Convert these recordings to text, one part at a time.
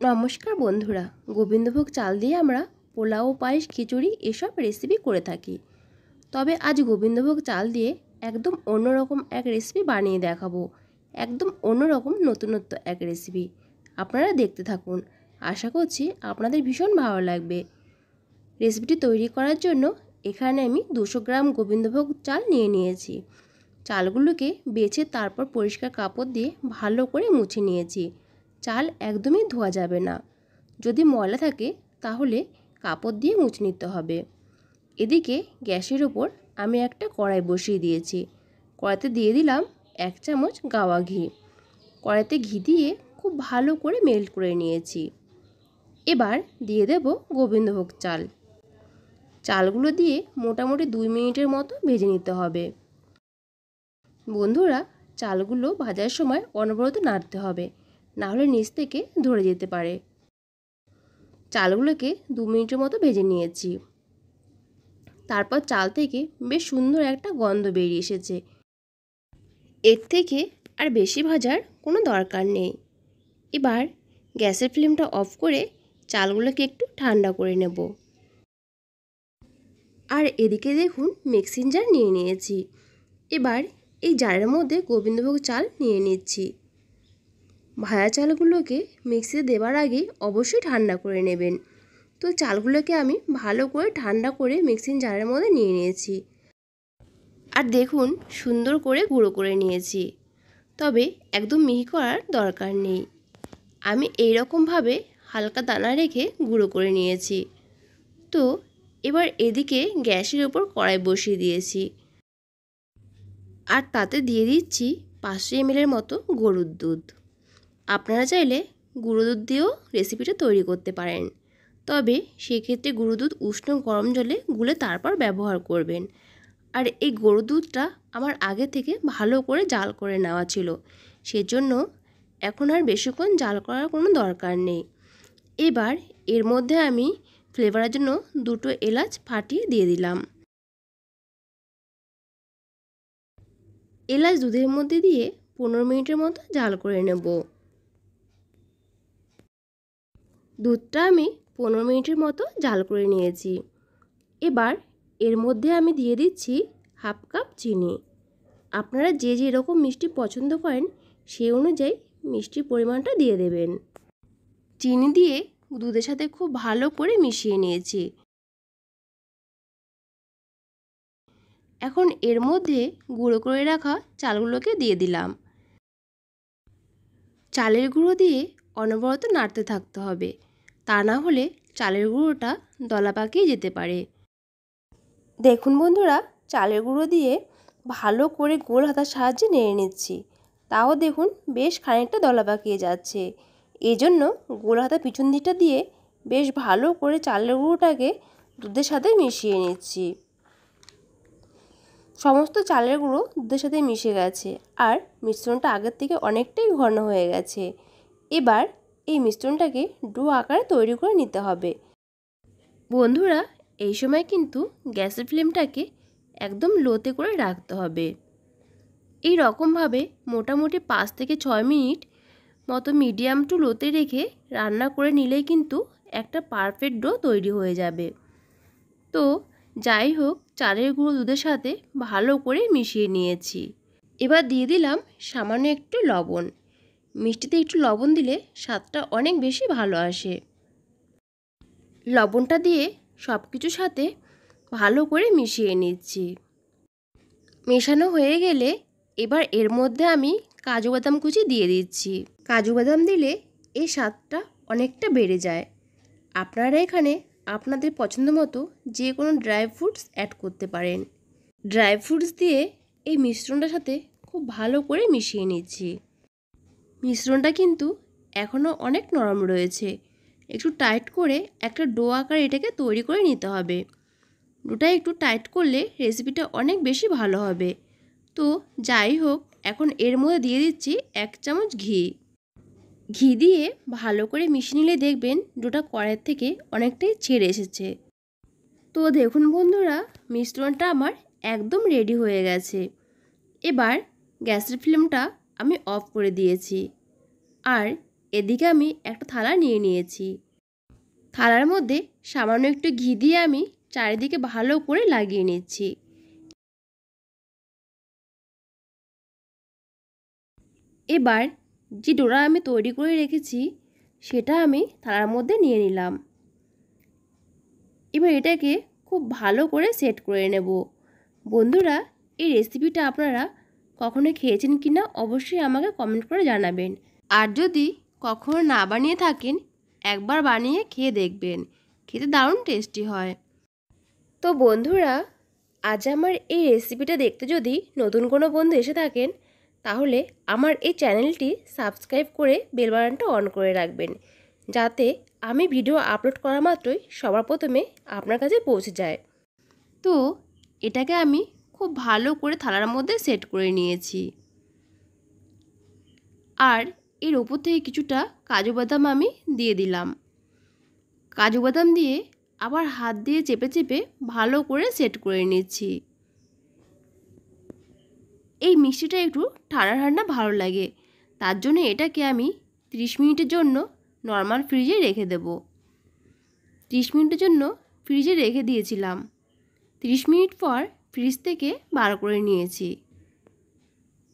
নমস্কার বন্ধুরা, গোবিন্দভোগ চাল দিয়ে আমরা পোলাও, পায়েস, খিচুড়ি এসব রেসিপি করে থাকি। তবে আজ গোবিন্দভোগ চাল দিয়ে একদম অন্যরকম এক রেসিপি বানিয়ে দেখাবো। একদম অন্যরকম নতুনত্ব এক রেসিপি। আপনারা দেখতে থাকুন, আশা করছি আপনাদের ভীষণ ভালো লাগবে। রেসিপিটি তৈরি করার জন্য এখানে আমি 200 গ্রাম গোবিন্দভোগ চাল নিয়ে নিয়েছি। চালগুলোকে বেছে তারপর পরিষ্কার কাপড় দিয়ে ভালো করে মুছে নিয়েছি। চাল একদমই ধোয়া যাবে না, যদি ময়লা থাকে তাহলে কাপড় দিয়ে মুছে নিতে হবে। এদিকে গ্যাসের ওপর আমি একটা কড়াই বসিয়ে দিয়েছি। কড়াইতে দিয়ে দিলাম 1 চামচ গাওয়া ঘি। কড়াইতে ঘি দিয়ে খুব ভালো করে মেল্ট করে নিয়েছি। এবার দিয়ে দেব গোবিন্দভোগ চাল। চালগুলো দিয়ে মোটামুটি 2 মিনিটের মতো ভেজে নিতে হবে। বন্ধুরা, চালগুলো ভাজার সময় অনবরত নাড়তে হবে, না হলে নিচ থেকে ধরে যেতে পারে। চালগুলোকে 2 মিনিটের মতো ভেজে নিয়েছি। তারপর চাল থেকে বেশ সুন্দর একটা গন্ধ বেরিয়ে এসেছে। এর থেকে আর বেশি ভাজার কোনো দরকার নেই। এবার গ্যাসের ফ্লেমটা অফ করে চালগুলোকে একটু ঠান্ডা করে নেব। আর এদিকে দেখুন মিক্সিং জার নিয়ে নিয়েছি। এবার এই জারের মধ্যে গোবিন্দভোগ চাল নিয়ে নিচ্ছি। ভাজা চালগুলোকে মিক্সিতে দেওয়ার আগে অবশ্যই ঠান্ডা করে নেবেন। তো চালগুলোকে আমি ভালো করে ঠান্ডা করে মিক্সিং জারের মধ্যে নিয়ে নিয়েছি। আর দেখুন সুন্দর করে গুঁড়ো করে নিয়েছি। তবে একদম মিহি করার দরকার নেই। আমি এই রকমভাবে হালকা দানা রেখে গুঁড়ো করে নিয়েছি। তো এবার এদিকে গ্যাসের ওপর কড়াই বসিয়ে দিয়েছি। আর তাতে দিয়ে দিচ্ছি 500 ml মতো গরুর দুধ। আপনারা চাইলে গুঁড়ো দুধ দিয়েও রেসিপিটা তৈরি করতে পারেন। তবে সেক্ষেত্রে গুঁড়ো দুধ উষ্ণ গরম জলে গুলে তারপর ব্যবহার করবেন। আর এই গরুর দুধটা আমার আগে থেকে ভালো করে জাল করে নেওয়া ছিল, সেজন্য এখন আর বেশিক্ষণ জাল করার কোনো দরকার নেই। এবার এর মধ্যে আমি ফ্লেভারের জন্য 2টো এলাচ ফাটিয়ে দিয়ে দিলাম। এলাচ দুধের মধ্যে দিয়ে 15 মিনিটের মতো জাল করে নেব। দুধটা আমি 15 মিনিটের মতো জাল করে নিয়েছি। এবার এর মধ্যে আমি দিয়ে দিচ্ছি 1/2 কাপ চিনি। আপনারা যে যেরকম মিষ্টি পছন্দ করেন সেই অনুযায়ী মিষ্টির পরিমাণটা দিয়ে দেবেন। চিনি দিয়ে দুধের সাথে খুব ভালো করে মিশিয়ে নিয়েছি। এখন এর মধ্যে গুঁড়ো করে রাখা চালগুলোকে দিয়ে দিলাম। চালের গুঁড়ো দিয়ে অনবরত নাড়তে থাকতে হবে, তা না হলে চালের গুঁড়োটা দলা পাকিয়ে যেতে পারে। দেখুন বন্ধুরা, চালের গুঁড়ো দিয়ে ভালো করে গোল হাতার সাহায্যে নেড়ে নিচ্ছি। তাও দেখুন বেশ খানিকটা দলা পাকিয়ে যাচ্ছে। এই জন্য গোল হাতা পিছন দিকটা দিয়ে বেশ ভালো করে চালের গুঁড়োটাকে দুধের সাথে মিশিয়ে নিচ্ছি। সমস্ত চালের গুঁড়ো দুধের সাথে মিশে গেছে আর মিশ্রণটা আগের থেকে অনেকটাই ঘন হয়ে গেছে। এবার এই মিশ্রণটাকে ডো আকারে তৈরি করে নিতে হবে। বন্ধুরা, এই সময় কিন্তু গ্যাসের ফ্লেমটাকে একদম লোতে করে রাখতে হবে। এই রকমভাবে মোটামুটি 5 থেকে 6 মিনিট মতো মিডিয়াম টু লোতে রেখে রান্না করে নিলেই কিন্তু একটা পারফেক্ট ডো তৈরি হয়ে যাবে। তো যাই হোক, চালের গুঁড়ো দুধের সাথে ভালো করে মিশিয়ে নিয়েছি। এবার দিয়ে দিলাম সামান্য একটু লবণ। মিষ্টিতে একটু লবণ দিলে স্বাদটা অনেক বেশি ভালো আসে। লবণটা দিয়ে সব কিছুর সাথে ভালো করে মিশিয়ে নিচ্ছি। মেশানো হয়ে গেলে এবার এর মধ্যে আমি কাজু বাদাম কুচি দিয়ে দিচ্ছি। কাজু বাদাম দিলে এই স্বাদটা অনেকটা বেড়ে যায়। আপনারা এখানে আপনাদের পছন্দ মতো যে কোনো ড্রাই ফ্রুটস অ্যাড করতে পারেন। ড্রাই ফ্রুটস দিয়ে এই মিশ্রণটার সাথে খুব ভালো করে মিশিয়ে নিচ্ছি। মিশ্রণটা কিন্তু এখনও অনেক নরম রয়েছে। একটু টাইট করে একটা ডো আকারে এটাকে তৈরি করে নিতে হবে। ডোটা একটু টাইট করলে রেসিপিটা অনেক বেশি ভালো হবে। তো যাই হোক, এখন এর মধ্যে দিয়ে দিচ্ছি 1 চামচ ঘি। ঘি দিয়ে ভালো করে মিশিয়ে নিলে দেখবেন ডোটা কড়াইয়ের থেকে অনেকটাই ছেড়ে এসেছে। তো দেখুন বন্ধুরা, মিশ্রণটা আমার একদম রেডি হয়ে গেছে। এবার গ্যাসের ফ্লেমটা আমি অফ করে দিয়েছি। আর এদিকে আমি একটা থালা নিয়ে নিয়েছি। থালার মধ্যে সামান্য একটু ঘি দিয়ে আমি চারিদিকে ভালো করে লাগিয়ে নিচ্ছি। এবার যে ডোরা আমি তৈরি করে রেখেছি সেটা আমি থালার মধ্যে নিয়ে নিলাম। এবার এটাকে খুব ভালো করে সেট করে নেব। বন্ধুরা, এই রেসিপিটা আপনারা কখনো খেয়েছেন কি না অবশ্যই আমাকে কমেন্ট করে জানাবেন। আর যদি কখনো না বানিয়ে থাকেন একবার বানিয়ে খেয়ে দেখবেন, খেতে দারুণ টেস্টি হয়। তো বন্ধুরা, আজ আমার এই রেসিপিটা দেখতে যদি নতুন কোনো বন্ধু এসে থাকেন তাহলে আমার এই চ্যানেলটি সাবস্ক্রাইব করে বেল বাটনটা অন করে রাখবেন, যাতে আমি ভিডিও আপলোড করা মাত্রই সবার প্রথমে আপনার কাছে পৌঁছে যায়। তো এটাকে আমি খুব ভালো করে থালার মধ্যে সেট করে নিয়েছি। আর এর ওপর থেকে কিছুটা কাজু বাদাম আমি দিয়ে দিলাম। কাজু বাদাম দিয়ে আবার হাত দিয়ে চেপে চেপে ভালো করে সেট করে নিচ্ছি। এই মিষ্টিটা একটু ঠান্ডা ঠান্ডা ভালো লাগে, তার জন্য এটাকে আমি 30 মিনিটের জন্য নর্মাল ফ্রিজে রেখে দেব। 30 মিনিটের জন্য ফ্রিজে রেখে দিয়েছিলাম। 30 মিনিট পর ফ্রিজ থেকে বার করে নিয়েছি।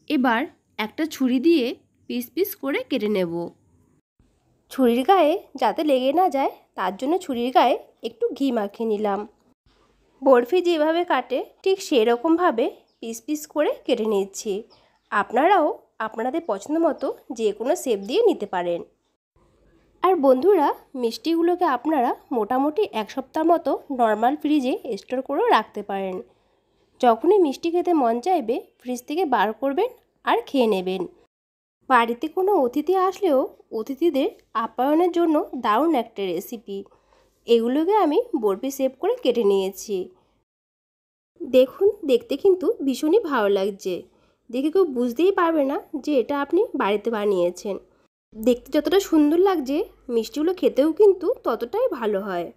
এবার একটা ছুরি দিয়ে পিস পিস করে কেটে নেব। ছুরির গায়ে যাতে লেগে না যায় তার জন্য ছুরির গায়ে একটু ঘি মাখিয়ে নিলাম। বরফি যেভাবে কাটে ঠিক সেরকমভাবে পিস পিস করে কেটে নিচ্ছি। আপনারাও আপনাদের পছন্দ মতো যে কোনো শেপ দিয়ে নিতে পারেন। আর বন্ধুরা, মিষ্টিগুলোকে আপনারা মোটামুটি 1 সপ্তাহ মতো নর্মাল ফ্রিজে স্টোর করেও রাখতে পারেন। যখনই মিষ্টি খেতে মন চাইবে ফ্রিজ থেকে বার করবেন আর খেয়ে নেবেন। বাড়িতে কোনো অতিথি আসলেও অতিথিদের আপ্যায়নের জন্য দারুণ একটা রেসিপি। এগুলোকে আমি বরফি শেপ করে কেটে নিয়েছি। দেখুন, দেখতে কিন্তু ভীষণই ভালো লাগছে। দেখে কেউ বুঝতেই পারবে না যে এটা আপনি বাড়িতে বানিয়েছেন। দেখতে যতটা সুন্দর লাগছে মিষ্টিগুলো খেতেও কিন্তু ততটাই ভালো হয়।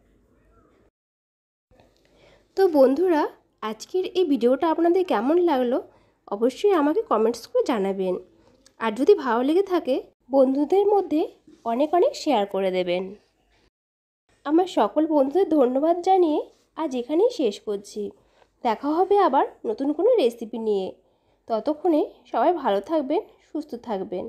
তো বন্ধুরা, আজকের এই ভিডিওটা আপনাদের কেমন লাগলো অবশ্যই আমাকে কমেন্টস করে জানাবেন। আর যদি ভালো লেগে থাকে বন্ধুদের মধ্যে অনেক অনেক শেয়ার করে দেবেন। আমার সকল বন্ধুদের ধন্যবাদ জানিয়ে আজ এখানেই শেষ করছি। দেখা হবে আবার নতুন কোনো রেসিপি নিয়ে। ততক্ষণে সবাই ভালো থাকবেন, সুস্থ থাকবেন।